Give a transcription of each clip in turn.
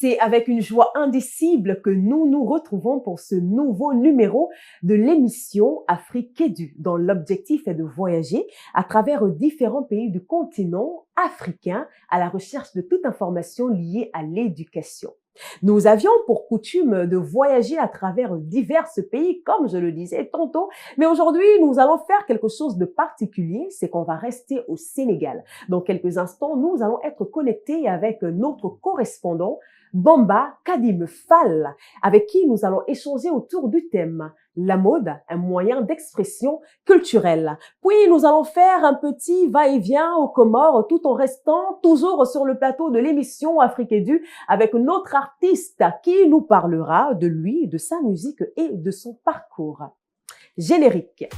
C'est avec une joie indicible que nous nous retrouvons pour ce nouveau numéro de l'émission Afrique Edu, dont l'objectif est de voyager à travers différents pays du continent africain à la recherche de toute information liée à l'éducation. Nous avions pour coutume de voyager à travers divers pays, comme je le disais tantôt, mais aujourd'hui, nous allons faire quelque chose de particulier, c'est qu'on va rester au Sénégal. Dans quelques instants, nous allons être connectés avec notre correspondant, Bamba Kadim Fall, avec qui nous allons échanger autour du thème la mode, un moyen d'expression culturelle. Puis, nous allons faire un petit va-et-vient aux Comores tout en restant toujours sur le plateau de l'émission Afrique Edu avec notre artiste qui nous parlera de lui, de sa musique et de son parcours. Générique.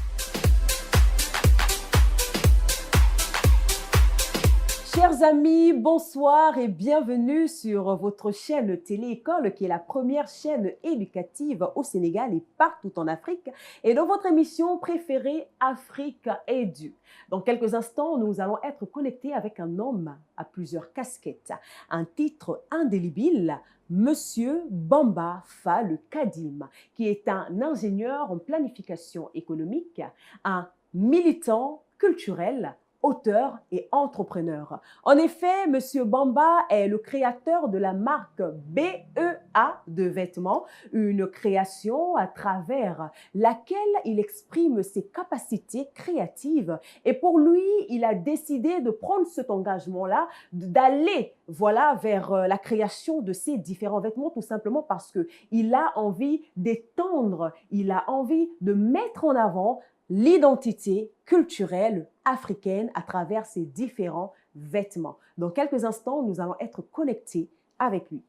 Chers amis, bonsoir et bienvenue sur votre chaîne Télé-École qui est la première chaîne éducative au Sénégal et partout en Afrique et dans votre émission préférée Afrique Edu. Dans quelques instants, nous allons être connectés avec un homme à plusieurs casquettes, un titre indélébile, Monsieur Bamba Fall Kadim, qui est un ingénieur en planification économique, un militant culturel, auteur et entrepreneur. En effet, Monsieur Bamba est le créateur de la marque BEA de vêtements, une création à travers laquelle il exprime ses capacités créatives. Et pour lui, il a décidé de prendre cet engagement-là, d'aller vers la création de ces différents vêtements, tout simplement parce qu'il a envie d'étendre, il a envie de mettre en avant l'identité culturelle africaine à travers ces différents vêtements. Dans quelques instants, nous allons être connectés avec lui.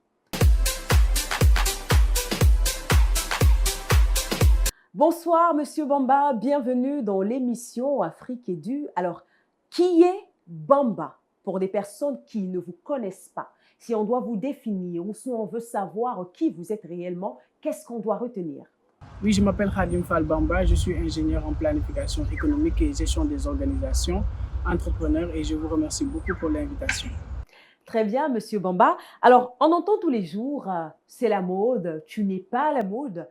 Bonsoir, Monsieur Bamba, bienvenue dans l'émission Afrique Edu. Alors, qui est Bamba pour des personnes qui ne vous connaissent pas? Si on doit vous définir ou si on veut savoir qui vous êtes réellement, qu'est-ce qu'on doit retenir? Oui, je m'appelle Kadim Fall Bamba, je suis ingénieur en planification économique et gestion des organisations, entrepreneur et je vous remercie beaucoup pour l'invitation. Très bien, Monsieur Bamba. Alors, on entend tous les jours, c'est la mode, tu n'es pas la mode.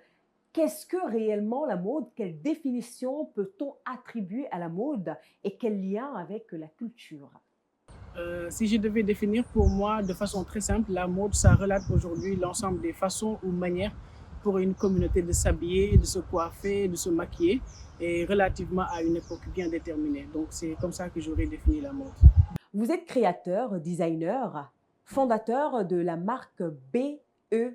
Qu'est-ce que réellement la mode? Quelle définition peut-on attribuer à la mode et quel lien avec la culture? Si je devais définir pour moi de façon très simple, la mode, ça relate aujourd'hui l'ensemble des façons ou manières pour une communauté de s'habiller, de se coiffer, de se maquiller, et relativement à une époque bien déterminée. Donc, c'est comme ça que j'aurais défini la mode. Vous êtes créateur, designer, fondateur de la marque BEA,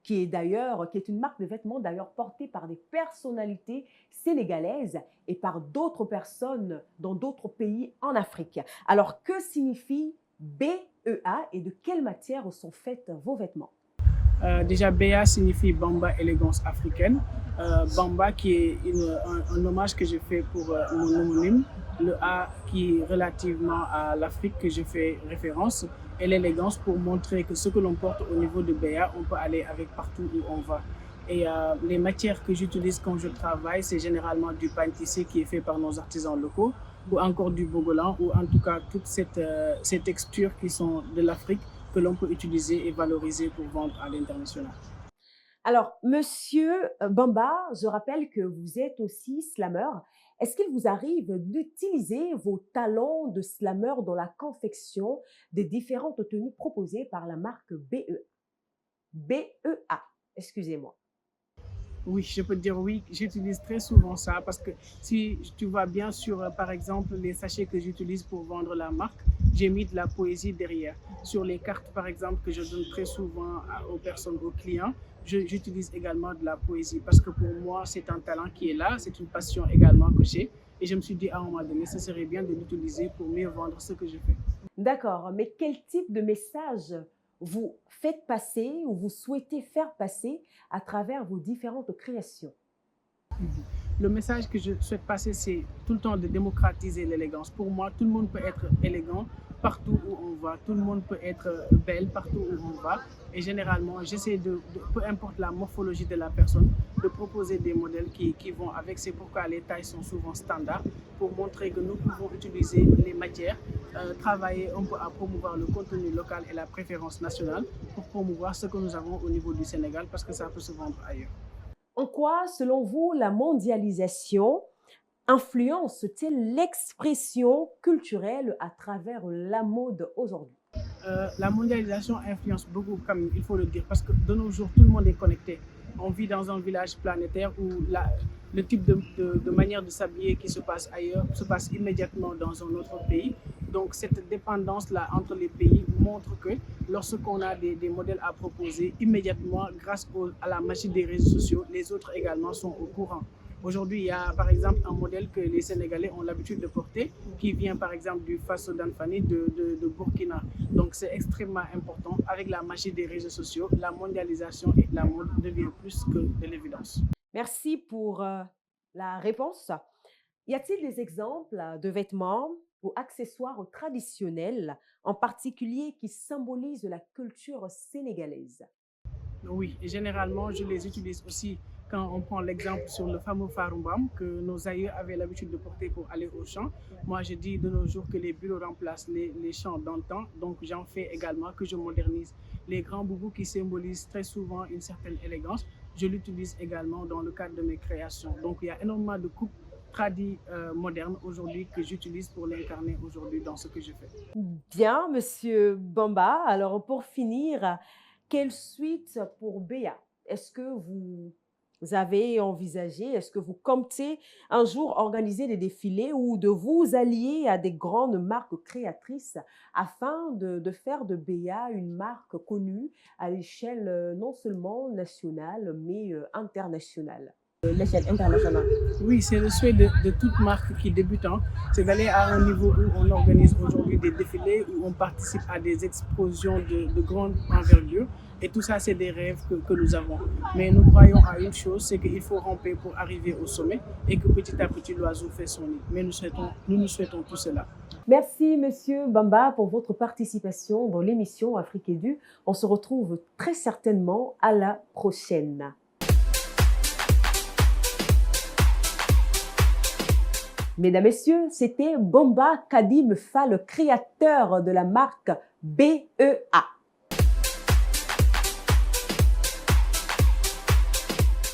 qui est une marque de vêtements d'ailleurs portée par des personnalités sénégalaises et par d'autres personnes dans d'autres pays en Afrique. Alors, que signifie BEA et de quelle matière sont faits vos vêtements? Déjà, BA signifie Bamba élégance africaine. Bamba qui est un hommage que je fais pour mon homonyme. Le A qui est relativement à l'Afrique que je fais référence. Et l'élégance pour montrer que ce que l'on porte au niveau de BA, on peut aller avec partout où on va. Et les matières que j'utilise quand je travaille, c'est généralement du pain tissé qui est fait par nos artisans locaux ou encore du bogolan ou en tout cas toutes ces textures qui sont de l'Afrique que l'on peut utiliser et valoriser pour vendre à l'international. Alors, Monsieur Bamba, je rappelle que vous êtes aussi slammer. Est-ce qu'il vous arrive d'utiliser vos talents de slammer dans la confection des différentes tenues proposées par la marque BEA? Excusez-moi. Oui, je peux te dire oui, j'utilise très souvent ça parce que si tu vois bien sur, par exemple, les sachets que j'utilise pour vendre la marque, j'ai mis de la poésie derrière. Sur les cartes, par exemple, que je donne très souvent aux personnes, aux clients, j'utilise également de la poésie parce que pour moi, c'est un talent qui est là, c'est une passion également que j'ai. Et je me suis dit à un moment donné, ce serait bien de l'utiliser pour mieux vendre ce que je fais. D'accord, mais quel type de message vous faites passer ou vous souhaitez faire passer à travers vos différentes créations? Le message que je souhaite passer, c'est tout le temps de démocratiser l'élégance. Pour moi, tout le monde peut être élégant partout où on va. Tout le monde peut être belle partout où on va. Et généralement, j'essaie peu importe la morphologie de la personne, de proposer des modèles qui vont avec. C'est pourquoi les tailles sont souvent standards, pour montrer que nous pouvons utiliser les matières, travailler un peu à promouvoir le contenu local et la préférence nationale pour promouvoir ce que nous avons au niveau du Sénégal, parce que ça peut se vendre ailleurs. En quoi, selon vous, la mondialisation influence-t-elle l'expression culturelle à travers la mode aujourd'hui? La mondialisation influence beaucoup, comme il faut le dire, parce que de nos jours, tout le monde est connecté. On vit dans un village planétaire où le type de manière de s'habiller qui se passe ailleurs se passe immédiatement dans un autre pays. Donc cette dépendance-là entre les pays montre que lorsqu'on a des modèles à proposer, immédiatement, grâce à la magie des réseaux sociaux, les autres également sont au courant. Aujourd'hui, il y a par exemple un modèle que les Sénégalais ont l'habitude de porter, qui vient par exemple du Faso d'Anfani de Burkina. Donc c'est extrêmement important. Avec la magie des réseaux sociaux, la mondialisation et la mode devient plus que de l'évidence. Merci pour la réponse. Y a-t-il des exemples de vêtements ou accessoires traditionnels, en particulier qui symbolisent la culture sénégalaise? Oui, et généralement, je les utilise aussi quand on prend l'exemple sur le fameux farumbam que nos aïeux avaient l'habitude de porter pour aller au champ. Moi, je dis de nos jours que les bulots remplacent les champs d'antan, donc j'en fais également, que je modernise. Les grands boubous qui symbolisent très souvent une certaine élégance, je l'utilise également dans le cadre de mes créations. Donc il y a énormément de coupes tradis modernes aujourd'hui que j'utilise pour l'incarner aujourd'hui dans ce que je fais. Bien, Monsieur Bamba. Alors, pour finir, quelle suite pour Béa? Est-ce que vous avez envisagé, est-ce que vous comptez un jour organiser des défilés ou de vous allier à des grandes marques créatrices afin de faire de Béa une marque connue à l'échelle non seulement nationale, mais internationale? L'échelle internationale. Oui, c'est le souhait de toute marque qui débute, hein. C'est d'aller à un niveau où on organise aujourd'hui des défilés, où on participe à des explosions de grande envergure. Et tout ça, c'est des rêves que nous avons. Mais nous croyons à une chose, c'est qu'il faut ramper pour arriver au sommet et que petit à petit, l'oiseau fait son nid. Mais nous souhaitons tout cela. Merci, Monsieur Bamba, pour votre participation dans l'émission Afrique Edu. On se retrouve très certainement à la prochaine. Mesdames, Messieurs, c'était Bamba Kadim Fall, le créateur de la marque BEA.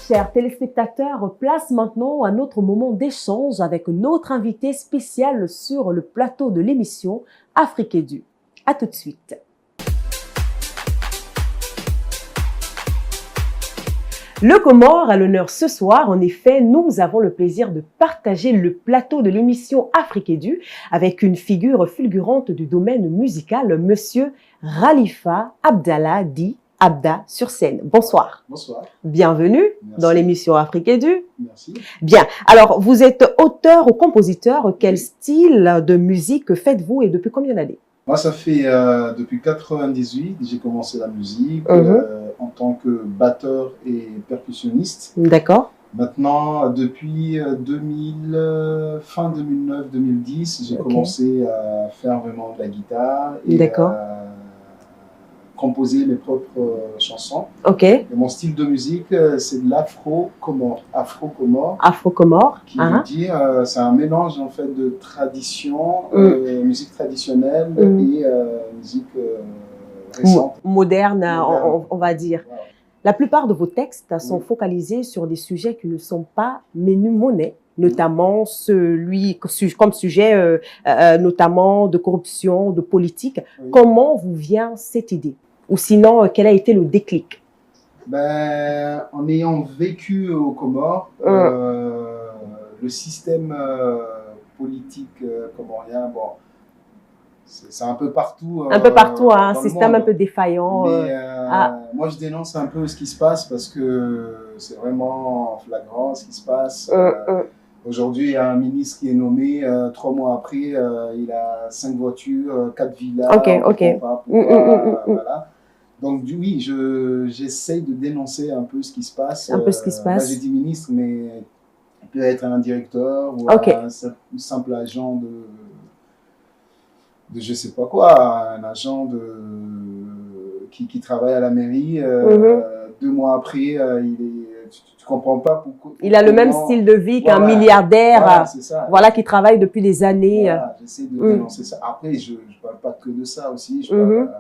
Chers téléspectateurs, place maintenant à notre moment d'échange avec notre invité spécial sur le plateau de l'émission Afrique Edu. À tout de suite. Le Comore a l'honneur ce soir. En effet, nous avons le plaisir de partager le plateau de l'émission Afrique Edu avec une figure fulgurante du domaine musical, Monsieur Khalifa Abdallah dit Abda sur scène. Bonsoir. Bonsoir. Bienvenue. Merci. Dans l'émission Afrique Edu. Merci. Bien. Alors, vous êtes auteur ou compositeur. Quel style de musique faites-vous et depuis combien d'années? Moi, ça fait depuis 98, j'ai commencé la musique en tant que batteur et percussionniste. D'accord. Maintenant, depuis fin 2009-2010, j'ai commencé à faire vraiment de la guitare et à composer mes propres chansons. Ok. Et mon style de musique, c'est de l'afro-comore. Afro-comore. Afro-comore. Qui veut dire, c'est un mélange en fait de tradition, musique traditionnelle et musique récente. Moderne, on va dire. Voilà. La plupart de vos textes sont focalisés sur des sujets qui ne sont pas menu-monnaie, notamment comme sujet notamment de corruption, de politique. Oui. Comment vous vient cette idée? Ou sinon, quel a été le déclic? Ben, en ayant vécu aux Comores, le système politique comorien, bon, c'est un peu partout. Un peu partout, un système un peu défaillant. Mais moi, je dénonce un peu ce qui se passe parce que c'est vraiment flagrant ce qui se passe. Aujourd'hui, il y a un ministre qui est nommé, 3 mois après, il a 5 voitures, 4 villas. Ok. Voilà. Donc, oui, j'essaye de dénoncer un peu ce qui se passe. Un peu ce qui se passe. Là, j'ai dit ministre, mais il peut être un directeur ou un simple agent je sais pas quoi, un agent qui travaille à la mairie. 2 mois après, tu comprends pas pourquoi. Il a le même style de vie qu'un Voilà. milliardaire, Voilà, c'est ça. voilà, qui travaille depuis des années. Voilà, j'essaie de dénoncer ça. Après, je parle pas que de ça aussi, je parle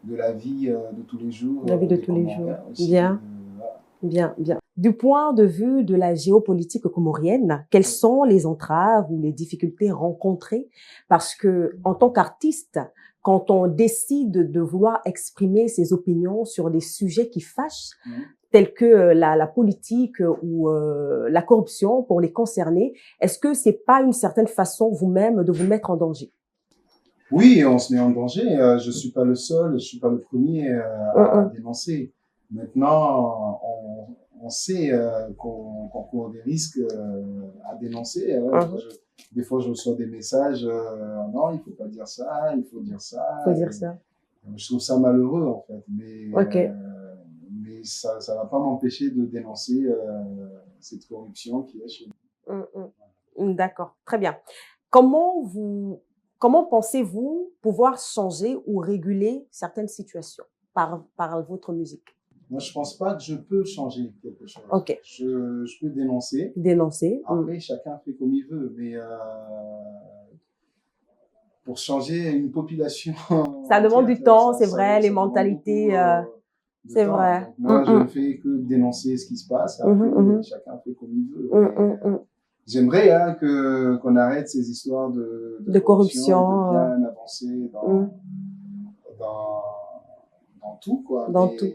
de la vie de tous les jours. La vie de des tous les jours. Comoriens aussi, Bien. voilà. Bien, bien. Du point de vue de la géopolitique comorienne, quelles sont les entraves ou les difficultés rencontrées? Parce que, en tant qu'artiste, quand on décide de vouloir exprimer ses opinions sur des sujets qui fâchent, tels que la politique ou la corruption pour les concernés, est-ce que c'est pas une certaine façon vous-même de vous mettre en danger? Oui, on se met en danger. Je suis pas le seul, je suis pas le premier à dénoncer. Maintenant, on sait qu'on court des risques à dénoncer. Des fois, je reçois des messages, non, il faut pas dire ça, il faut dire ça. Faut dire ça. Je trouve ça malheureux, en fait. Mais ça va pas m'empêcher de dénoncer cette corruption qui est chez nous. D'accord, très bien. Comment pensez-vous pouvoir changer ou réguler certaines situations par votre musique? Moi, je pense pas que je peux changer quelque chose. Ok. Je peux dénoncer. Dénoncer. Après, chacun fait comme il veut, mais pour changer une population, ça demande du temps, c'est vrai, les mentalités. C'est vrai. Donc, moi, je ne fais que dénoncer ce qui se passe. Après, chacun fait comme il veut. J'aimerais qu'on arrête ces histoires de corruption, de bien avancer dans tout, quoi. Dans tout.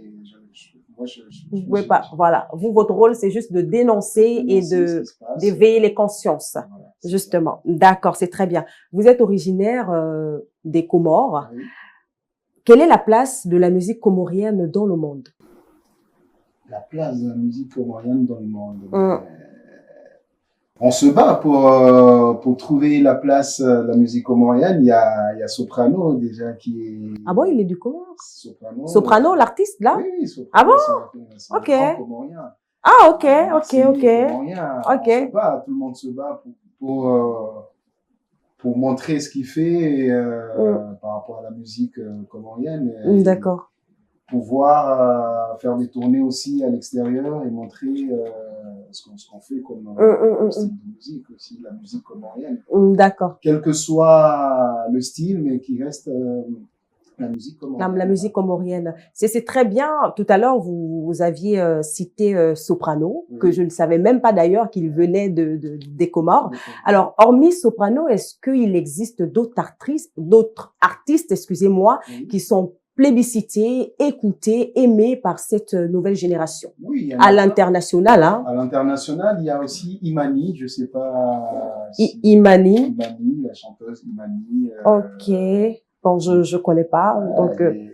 Moi, vous pouvez pas. Voilà. Vous, votre rôle, c'est juste de dénoncer et d'éveiller les consciences. Voilà, justement. D'accord, c'est très bien. Vous êtes originaire des Comores. Oui. Quelle est la place de la musique comorienne dans le monde? La place de la musique comorienne dans le monde. On se bat pour trouver la place de la musique comorienne. Il y a Soprano déjà qui est. Ah bon, il est du Comore? Soprano, l'artiste là? Oui, Soprano. Ah bon? Ok. Comorien. Ah ok. On se bat, tout le monde se bat pour montrer ce qu'il fait par rapport à la musique comorienne. D'accord. Pouvoir faire des tournées aussi à l'extérieur et montrer ce qu'on fait comme style de musique aussi, la musique comorienne. D'accord. Quel que soit le style, mais qui reste la musique comorienne. La musique comorienne. C'est très bien. Tout à l'heure, vous aviez cité Soprano, que je ne savais même pas d'ailleurs qu'il venait des Comores. Alors, hormis Soprano, est-ce qu'il existe d'autres artistes, excusez-moi, qui sont plébiscités, écoutés, aimés par cette nouvelle génération? Oui. À l'international, hein. À l'international, il y a aussi Imani, je sais pas. Imani. Imani, la chanteuse Imani. Ok. Bon, je connais pas. Donc. Elle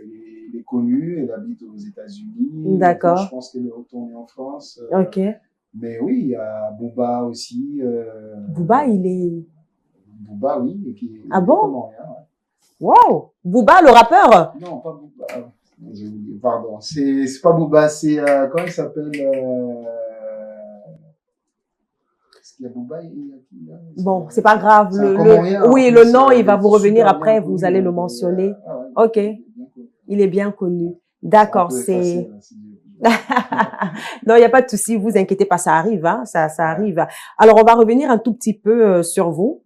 est connue, elle habite aux États-Unis. D'accord. Je pense qu'elle est retournée en France. Ok. Mais oui, il y a Booba aussi. Booba, il est. Booba, oui. Ah bon? Comorien, ouais. Wow! Booba, le rappeur? Non, pas Booba. Pardon. C'est pas Booba, c'est, comment il s'appelle, est-ce qu'il y a Booba? Bon, c'est pas grave. Oui, le nom, il va vous revenir après, vous allez le mentionner. Ok. Il est bien connu. D'accord, c'est. Non, il n'y a pas de souci, vous inquiétez pas, ça arrive, hein, ça arrive. Alors, on va revenir un tout petit peu sur vous.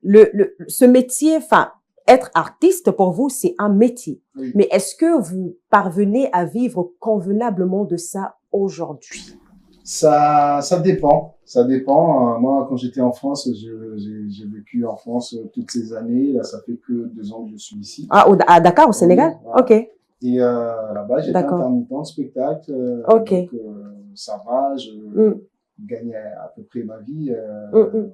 Ce métier, enfin, être artiste, pour vous, c'est un métier. Oui. Mais est-ce que vous parvenez à vivre convenablement de ça aujourd'hui? Ça dépend. Ça dépend. Moi, quand j'étais en France, j'ai vécu en France toutes ces années. Là, ça fait que 2 ans que je suis ici. Ah, à Dakar, au Sénégal? Voilà. Ok. Et là-bas, j'étais intermittent de spectacle. Ok. Donc, ça va, je gagnais à peu près ma vie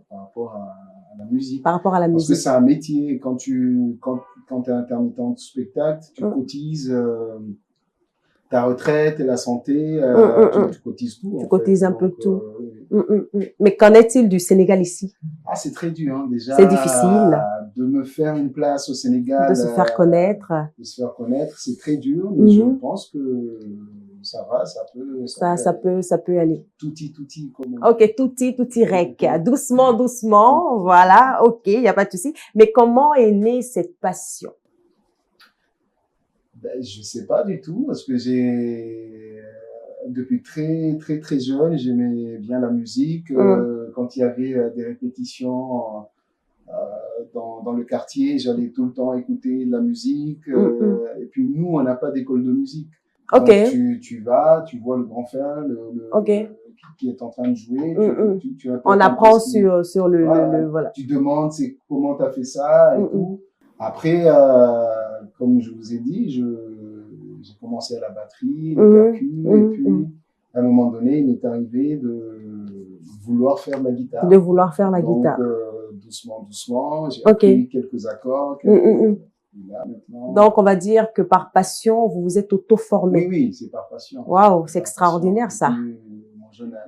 par rapport à la musique. Par rapport à la musique. Parce que c'est un métier. Quand t'es intermittent de spectacle, tu cotises ta retraite et la santé, tu cotises tout. Tu cotises un peu tout. Mais qu'en est-il du Sénégal ici? Ah, c'est très dur, hein, déjà. C'est difficile. De me faire une place au Sénégal. De se faire connaître. De se faire connaître, c'est très dur, mais je pense que ça va, ça Ça peut aller. Touti, comme on dit. Ok, touti, rec. Doucement, doucement. Voilà. Ok, il n'y a pas de souci. Mais comment est née cette passion? Ben, je sais pas du tout, parce que depuis très jeune, j'aimais bien la musique. Quand il y avait des répétitions dans le quartier, j'allais tout le temps écouter de la musique. Et puis nous, on n'a pas d'école de musique. Ok. Donc tu vas, tu vois le grand frère, Ok. qui est en train de jouer. On apprend sur voilà. Tu demandes comment tu as fait ça et tout. Après, comme je vous ai dit, j'ai commencé à la batterie, les percus, et puis à un moment donné, il m'est arrivé de vouloir faire la guitare. Donc, doucement, j'ai appris quelques accords. Là, donc, on va dire que par passion, vous vous êtes auto-formé. Oui, c'est par passion. Waouh, c'est extraordinaire ça.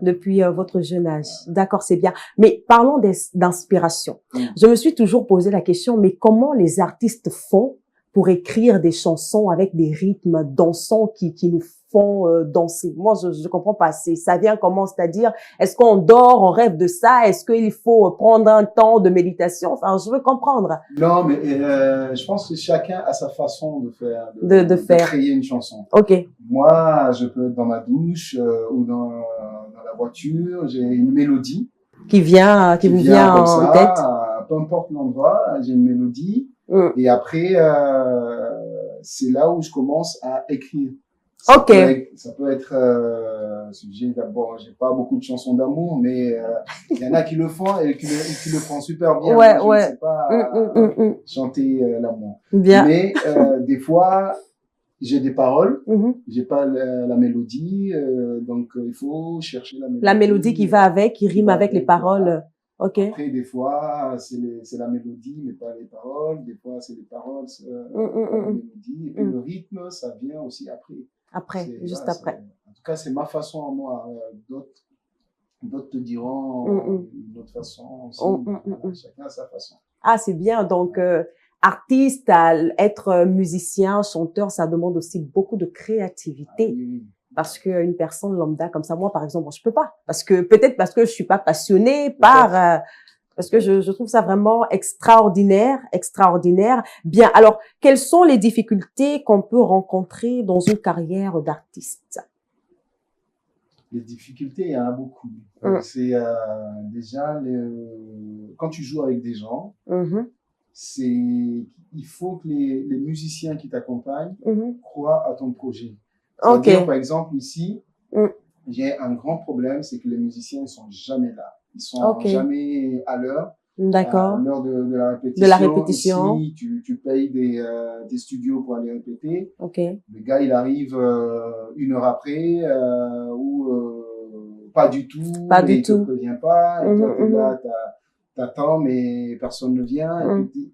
Depuis votre jeune âge. D'accord, c'est bien. Mais parlons d'inspiration. Je me suis toujours posé la question, mais comment les artistes font pour écrire des chansons avec des rythmes dansants qui nous font danser? Moi, je comprends pas. Ça vient comment? C'est-à-dire, est-ce qu'on dort, on rêve de ça? Est-ce qu'il faut prendre un temps de méditation? Enfin, je veux comprendre. Non, mais je pense que chacun a sa façon de faire, de créer une chanson. Ok. Moi, je peux être dans ma douche ou dans la voiture, j'ai une mélodie qui vous vient en tête. Peu importe l'endroit, j'ai une mélodie. Et après, c'est là où je commence à écrire. Ça peut être d'abord, j'ai pas beaucoup de chansons d'amour, mais il y en a qui le font et qui le font super bien. Moi, je ne sais pas chanter l'amour. Mais des fois, j'ai des paroles, j'ai pas la mélodie, donc il faut chercher la mélodie. La mélodie qui va avec, qui rime avec les paroles. Voilà. Ok. Après, des fois, c'est la mélodie, mais pas les paroles. Des fois, c'est les paroles, pas la mélodie. Et puis le rythme, ça vient aussi après. Après. En tout cas, c'est ma façon à moi. D'autres te diront une autre façon aussi. Chacun a sa façon. Ah, c'est bien. Donc, artiste, être musicien, chanteur, ça demande aussi beaucoup de créativité. Oui. Parce qu'une personne lambda comme ça, moi, par exemple, je peux pas. Peut-être parce que je suis pas passionnée parce que je trouve ça vraiment extraordinaire. Bien. Alors, quelles sont les difficultés qu'on peut rencontrer dans une carrière d'artiste? Les difficultés, il y en a beaucoup. C'est déjà quand tu joues avec des gens, il faut que les musiciens qui t'accompagnent croient à ton projet. C'est-à-dire, par exemple, ici, j'ai un grand problème, c'est que les musiciens ne sont jamais là. Ils sont jamais à l'heure. D'accord. À l'heure de la répétition. Ici, tu payes des studios pour aller répéter. Le gars, il arrive 1 heure après, ou pas du tout. Il te prévient pas. Et toi, t'es là, t'attends, mais personne ne vient. Et puis,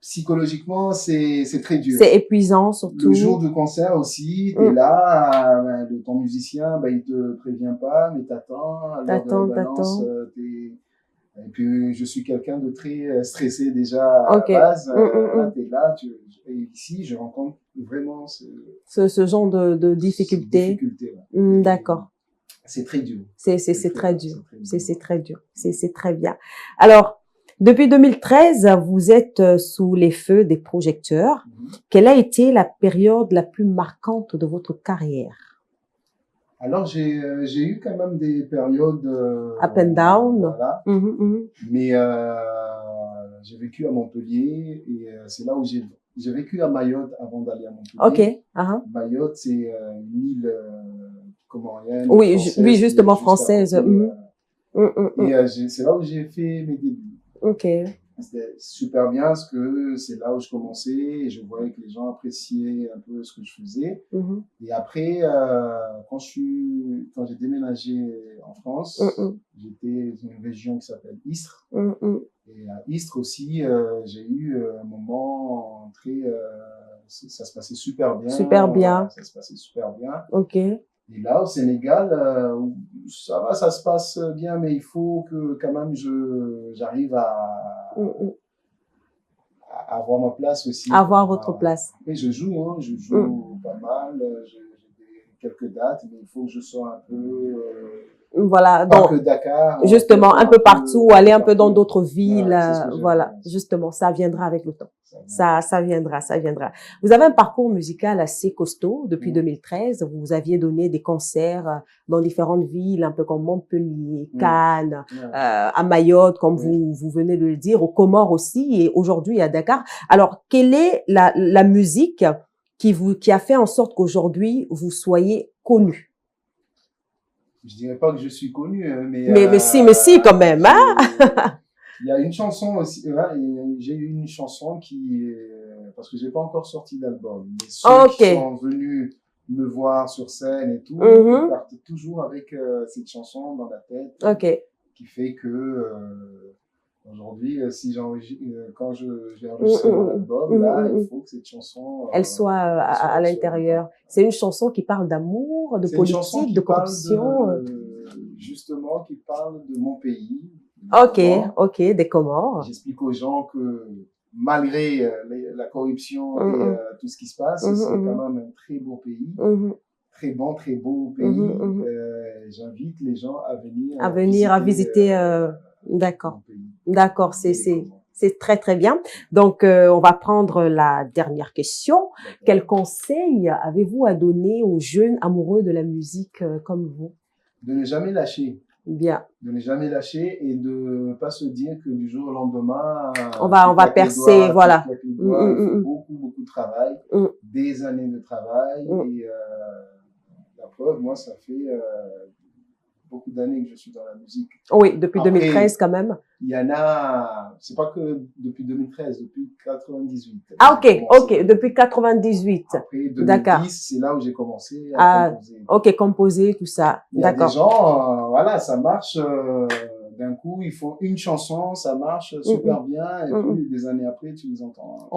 psychologiquement, c'est très dur. C'est épuisant, surtout. Le jour du concert aussi, t'es là, ton musicien, il te prévient pas, mais t'attends. T'attends. Et puis, je suis quelqu'un de très stressé déjà à la base. Là, t'es là, et ici, je rencontre vraiment ce genre de difficultés. D'accord. C'est très dur. C'est très dur. C'est très dur. C'est très bien. Alors, depuis 2013, vous êtes sous les feux des projecteurs. Quelle a été la période la plus marquante de votre carrière? Alors, j'ai eu quand même des périodes up and down. Voilà. Mais j'ai vécu à Montpellier et c'est là où j'ai vécu à Mayotte avant d'aller à Montpellier. Mayotte, c'est une île comorienne. Oui, justement française. Et c'est là où j'ai fait mes débuts. C'était super bien parce que c'est là où je commençais et je voyais que les gens appréciaient un peu ce que je faisais. Et après, quand j'ai déménagé en France, j'étais dans une région qui s'appelle Istres. Et à Istres aussi, j'ai eu un moment ça se passait super bien. Ça se passait super bien. Et là, au Sénégal, ça va, ça se passe bien, mais il faut que quand même j'arrive à avoir ma place aussi. Avoir votre place. Et je joue pas mal. J'ai quelques dates, mais il faut que je sois un peu... Voilà, pas donc, que Dakar. justement, un peu partout, aller un peu dans d'autres villes, Voilà, justement, ça viendra avec le temps. ça Ça viendra. Vous avez un parcours musical assez costaud depuis 2013. Vous aviez donné des concerts dans différentes villes, un peu comme Montpellier, Cannes, à Mayotte, comme vous venez de le dire, aux Comores aussi, et aujourd'hui à Dakar. Alors, quelle est la musique qui a fait en sorte qu'aujourd'hui vous soyez connu? Je dirais pas que je suis connu, mais si, quand même, hein? Il y a une chanson aussi, j'ai eu une chanson parce que j'ai pas encore sorti d'album, mais ceux qui sont venus me voir sur scène et tout, ils partent toujours avec cette chanson dans la tête, qui fait que aujourd'hui, quand j'ai enregistré mon album, là, il faut que cette chanson elle soit à l'intérieur. C'est une chanson qui parle d'amour, de politique, de corruption. Justement, qui parle de mon pays. Des Comores. J'explique aux gens que malgré la corruption et tout ce qui se passe, c'est quand même un très beau pays. Très bon, très beau pays. J'invite les gens à venir visiter. D'accord. D'accord, c'est très, très bien. Donc, on va prendre la dernière question. Quel conseil avez-vous à donner aux jeunes amoureux de la musique comme vous? De ne jamais lâcher. Bien. De ne jamais lâcher et de ne pas se dire que du jour au lendemain, on va percer, voilà. Il faut beaucoup de travail, des années de travail et la preuve, moi, ça fait beaucoup d'années que je suis dans la musique. Oui, depuis 2013 quand même. Il y en a, c'est pas que depuis 2013, depuis 98. Ah, ok, depuis 98. Après 2010, c'est là où j'ai commencé à composer. Composer, tout ça. Il y a des gens, voilà, ça marche, d'un coup, ils font une chanson, ça marche super bien, et puis des années après, tu les entends.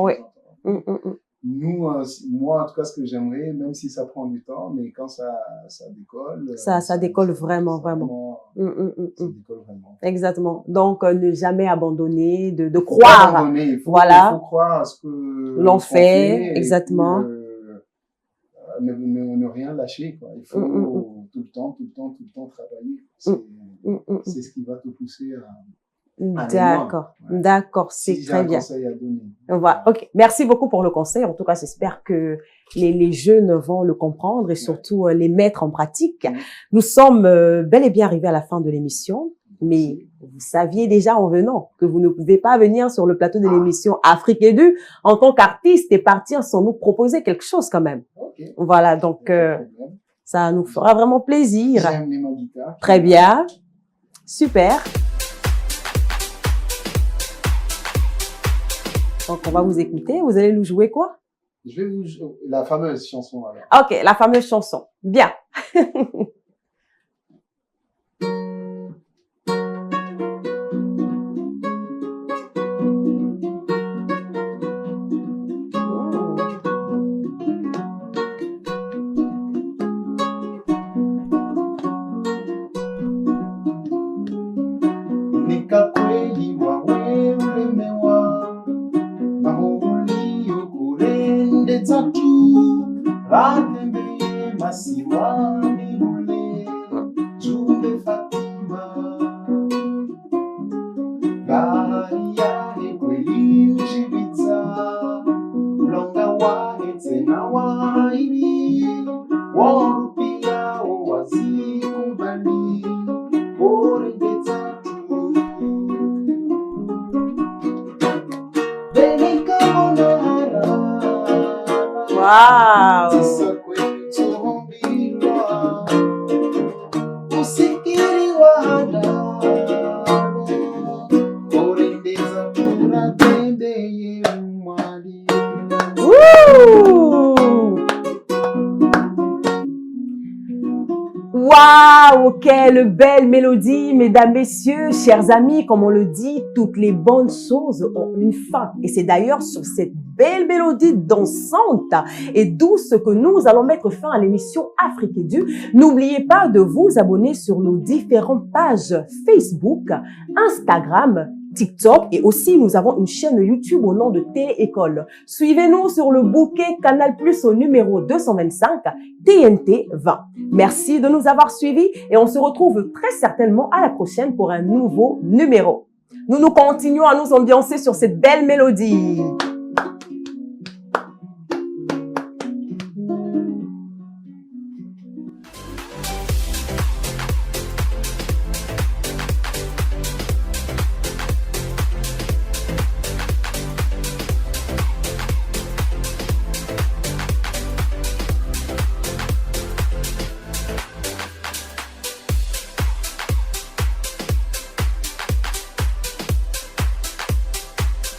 Nous, moi, en tout cas, ce que j'aimerais, même si ça prend du temps, mais quand ça décolle. Ça décolle vraiment. Ça décolle vraiment. Exactement. Donc, ne jamais abandonner, de croire. Il faut croire à ce que l'on fait, exactement. Puis, ne rien lâcher, quoi. Il faut tout le temps travailler. C'est ce qui va te pousser à. D'accord, c'est très bien. Voilà. Ok, merci beaucoup pour le conseil. En tout cas, j'espère que les jeunes vont le comprendre et surtout les mettre en pratique. Nous sommes bel et bien arrivés à la fin de l'émission, mais vous saviez déjà en venant que vous ne pouvez pas venir sur le plateau de l'émission Afrique Edu en tant qu'artiste et partir sans nous proposer quelque chose quand même. Voilà, donc ça nous fera vraiment plaisir. J'aime ma guitare. Très bien, super. Donc, on va vous écouter. Vous allez nous jouer quoi? Je vais vous jouer la fameuse chanson, alors. Ok, la fameuse chanson. Bien. Waouh, quelle belle mélodie, mesdames, messieurs, chers amis. Comme on le dit, toutes les bonnes choses ont une fin. Et c'est d'ailleurs sur cette belle mélodie dansante et douce que nous allons mettre fin à l'émission Afrique Edu. N'oubliez pas de vous abonner sur nos différentes pages Facebook, Instagram, TikTok et aussi nous avons une chaîne YouTube au nom de Télé-École. Suivez-nous sur le bouquet Canal+ au numéro 225 TNT 20. Merci de nous avoir suivis et on se retrouve très certainement à la prochaine pour un nouveau numéro. Nous continuons à nous ambiancer sur cette belle mélodie.